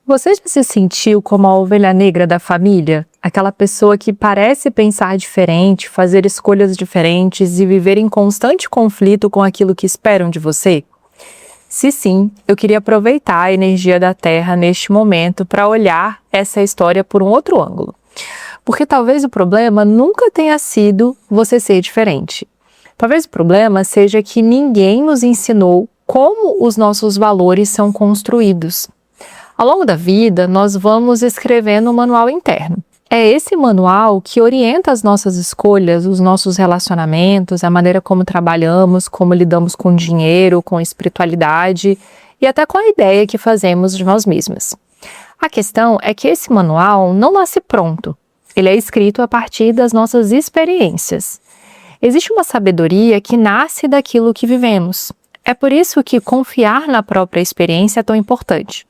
Você já se sentiu como a ovelha negra da família? Aquela pessoa que parece pensar diferente, fazer escolhas diferentes e viver em constante conflito com aquilo que esperam de você? Se sim, eu queria aproveitar a energia da Terra neste momento para olhar essa história por um outro ângulo. Porque talvez o problema nunca tenha sido você ser diferente. Talvez o problema seja que ninguém nos ensinou como os nossos valores são construídos. Ao longo da vida, nós vamos escrevendo um manual interno. É esse manual que orienta as nossas escolhas, os nossos relacionamentos, a maneira como trabalhamos, como lidamos com dinheiro, com espiritualidade e até com a ideia que fazemos de nós mesmas. A questão é que esse manual não nasce pronto. Ele é escrito a partir das nossas experiências. Existe uma sabedoria que nasce daquilo que vivemos. É por isso que confiar na própria experiência é tão importante.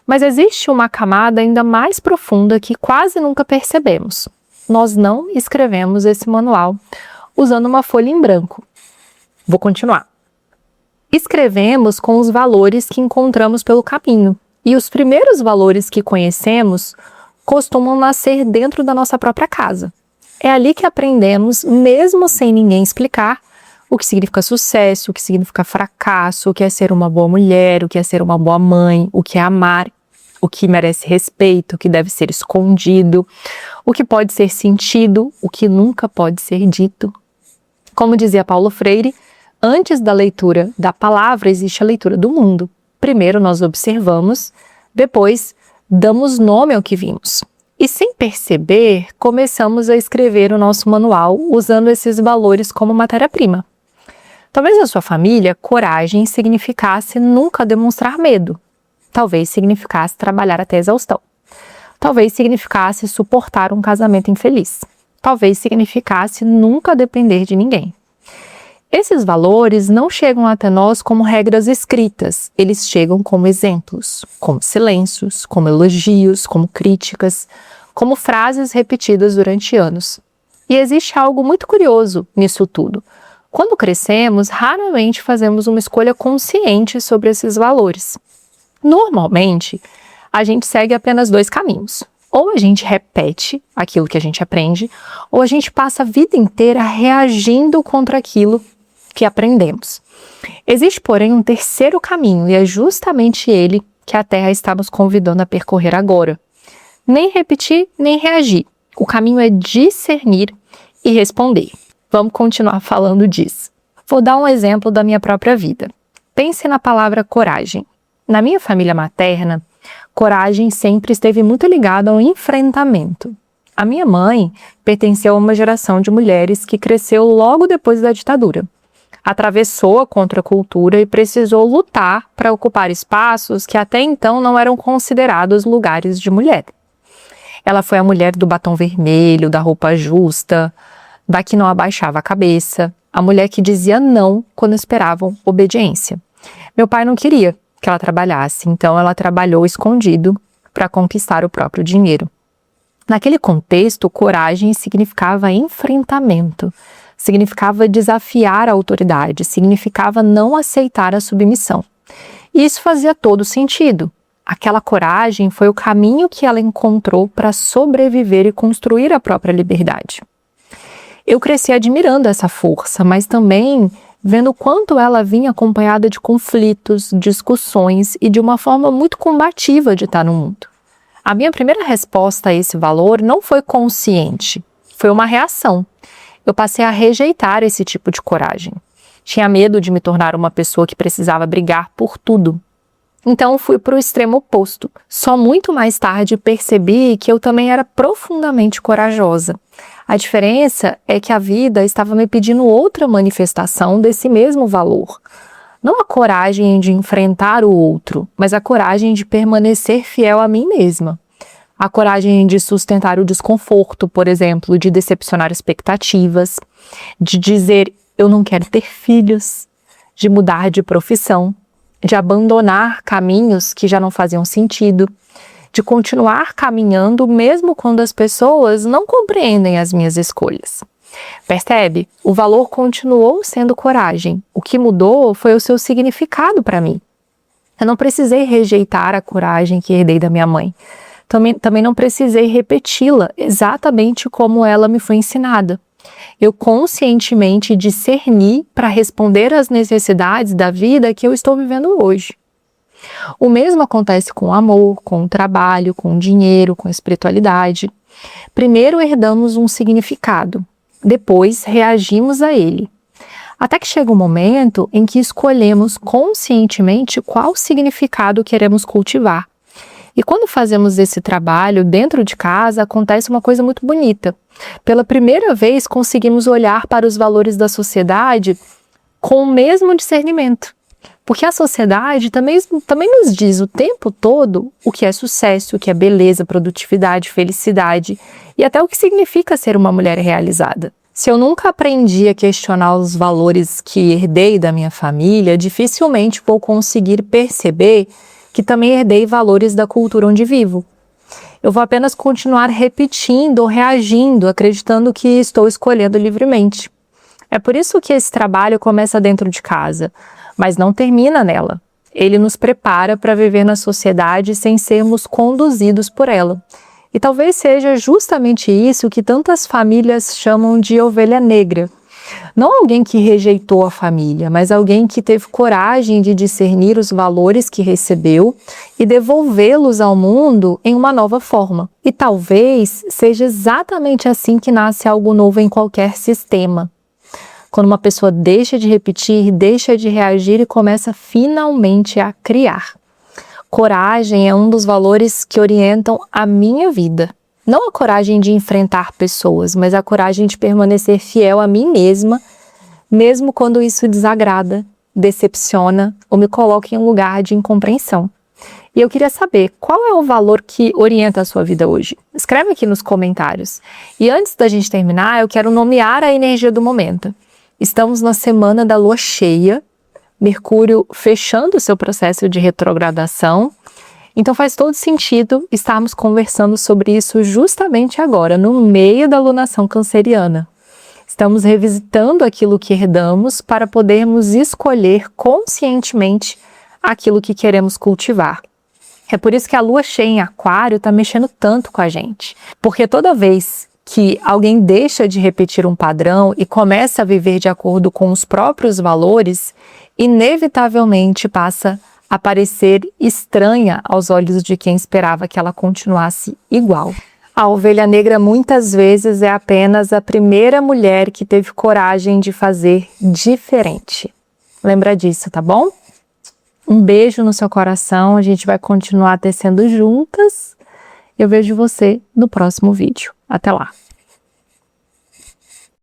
Mas existe uma camada ainda mais profunda que quase nunca percebemos. Nós não escrevemos esse manual usando uma folha em branco. Vou continuar. Escrevemos com os valores que encontramos pelo caminho. E os primeiros valores que conhecemos costumam nascer dentro da nossa própria casa. É ali que aprendemos, mesmo sem ninguém explicar, o que significa sucesso, o que significa fracasso, o que é ser uma boa mulher, o que é ser uma boa mãe, o que é amar, o que merece respeito, o que deve ser escondido, o que pode ser sentido, o que nunca pode ser dito. Como dizia Paulo Freire, antes da leitura da palavra existe a leitura do mundo. Primeiro nós observamos, depois damos nome ao que vimos. E sem perceber, começamos a escrever o nosso manual usando esses valores como matéria-prima. Talvez na sua família, coragem significasse nunca demonstrar medo. Talvez significasse trabalhar até a exaustão. Talvez significasse suportar um casamento infeliz. Talvez significasse nunca depender de ninguém. Esses valores não chegam até nós como regras escritas, eles chegam como exemplos, como silêncios, como elogios, como críticas, como frases repetidas durante anos. E existe algo muito curioso nisso tudo. Quando crescemos, raramente fazemos uma escolha consciente sobre esses valores. Normalmente, a gente segue apenas dois caminhos. Ou a gente repete aquilo que a gente aprende, ou a gente passa a vida inteira reagindo contra aquilo que aprendemos. Existe, porém, um terceiro caminho, e é justamente ele que a Terra está nos convidando a percorrer agora. Nem repetir, nem reagir. O caminho é discernir e responder. Vamos continuar falando disso. Vou dar um exemplo da minha própria vida. Pense na palavra coragem. Na minha família materna, coragem sempre esteve muito ligada ao enfrentamento. A minha mãe pertenceu a uma geração de mulheres que cresceu logo depois da ditadura. Atravessou a contracultura e precisou lutar para ocupar espaços que até então não eram considerados lugares de mulher. Ela foi a mulher do batom vermelho, da roupa justa, da que não abaixava a cabeça, a mulher que dizia não quando esperavam obediência. Meu pai não queria que ela trabalhasse, então ela trabalhou escondido para conquistar o próprio dinheiro. Naquele contexto, coragem significava enfrentamento, significava desafiar a autoridade, significava não aceitar a submissão. E isso fazia todo sentido. Aquela coragem foi o caminho que ela encontrou para sobreviver e construir a própria liberdade. Eu cresci admirando essa força, mas também vendo quanto ela vinha acompanhada de conflitos, discussões e de uma forma muito combativa de estar no mundo. A minha primeira resposta a esse valor não foi consciente, foi uma reação. Eu passei a rejeitar esse tipo de coragem. Tinha medo de me tornar uma pessoa que precisava brigar por tudo. Então fui para o extremo oposto. Só muito mais tarde percebi que eu também era profundamente corajosa. A diferença é que a vida estava me pedindo outra manifestação desse mesmo valor. Não a coragem de enfrentar o outro, mas a coragem de permanecer fiel a mim mesma. A coragem de sustentar o desconforto, por exemplo, de decepcionar expectativas, de dizer eu não quero ter filhos, de mudar de profissão, de abandonar caminhos que já não faziam sentido, de continuar caminhando mesmo quando as pessoas não compreendem as minhas escolhas. Percebe? O valor continuou sendo coragem. O que mudou foi o seu significado para mim. Eu não precisei rejeitar a coragem que herdei da minha mãe. Também não precisei repeti-la exatamente como ela me foi ensinada. Eu conscientemente discerni para responder às necessidades da vida que eu estou vivendo hoje. O mesmo acontece com o amor, com o trabalho, com o dinheiro, com a espiritualidade. Primeiro herdamos um significado, depois reagimos a ele. Até que chega um momento em que escolhemos conscientemente qual significado queremos cultivar. E quando fazemos esse trabalho dentro de casa, acontece uma coisa muito bonita. Pela primeira vez, conseguimos olhar para os valores da sociedade com o mesmo discernimento. Porque a sociedade também nos diz o tempo todo o que é sucesso, o que é beleza, produtividade, felicidade e até o que significa ser uma mulher realizada. Se eu nunca aprendi a questionar os valores que herdei da minha família, dificilmente vou conseguir perceber que também herdei valores da cultura onde vivo. Eu vou apenas continuar repetindo ou reagindo, acreditando que estou escolhendo livremente. É por isso que esse trabalho começa dentro de casa, mas não termina nela. Ele nos prepara para viver na sociedade sem sermos conduzidos por ela. E talvez seja justamente isso que tantas famílias chamam de ovelha negra. Não alguém que rejeitou a família, mas alguém que teve coragem de discernir os valores que recebeu e devolvê-los ao mundo em uma nova forma. E talvez seja exatamente assim que nasce algo novo em qualquer sistema. Quando uma pessoa deixa de repetir, deixa de reagir e começa finalmente a criar. Coragem é um dos valores que orientam a minha vida. Não a coragem de enfrentar pessoas, mas a coragem de permanecer fiel a mim mesma, mesmo quando isso desagrada, decepciona ou me coloca em um lugar de incompreensão. E eu queria saber, qual é o valor que orienta a sua vida hoje? Escreve aqui nos comentários. E antes da gente terminar, eu quero nomear a energia do momento. Estamos na semana da lua cheia, Mercúrio fechando o seu processo de retrogradação. Então faz todo sentido estarmos conversando sobre isso justamente agora, no meio da lunação canceriana. Estamos revisitando aquilo que herdamos para podermos escolher conscientemente aquilo que queremos cultivar. É por isso que a lua cheia em Aquário está mexendo tanto com a gente. Porque toda vez que alguém deixa de repetir um padrão e começa a viver de acordo com os próprios valores, inevitavelmente passa a parecer estranha aos olhos de quem esperava que ela continuasse igual. A ovelha negra muitas vezes é apenas a primeira mulher que teve coragem de fazer diferente. Lembra disso, tá bom? Um beijo no seu coração, a gente vai continuar tecendo juntas. Eu vejo você no próximo vídeo. Até lá!